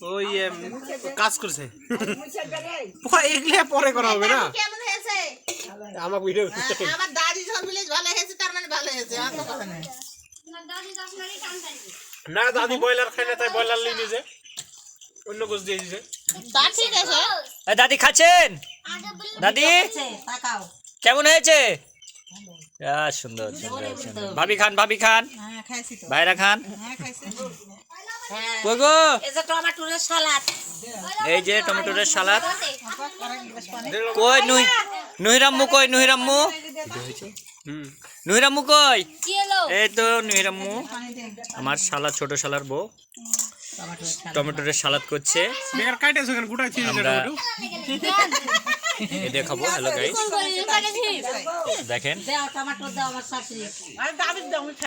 ওই কাজ করছে এগুলো পরে করা হবে না আমার ভিডিও আমার দাদি যখন বলে ভালো হয়েছে তার মানে ভালো হয়েছে আর তো কথা নাই না দাদি বয়লার খায় না তাই বয়লার নিয়ে নিয়েছে অন্য গোছ দিয়ে দিয়েছে তা ঠিক আছে দাদি খাচ্ছেন দাদি কেমন হয়েছে সুন্দর সুন্দর ভাবি খান ভাইরা খান কই গো এই যে টমেটোর সালাদ কই নুহিরাম্মু কই নুহিরাম্মু কই এই তো নুহিরাম্মু আমার সালাদ ছোট সালার বউ টমেটোর সালাদ করছে আমরা দেখাবো হ্যালো গাইস দেখেন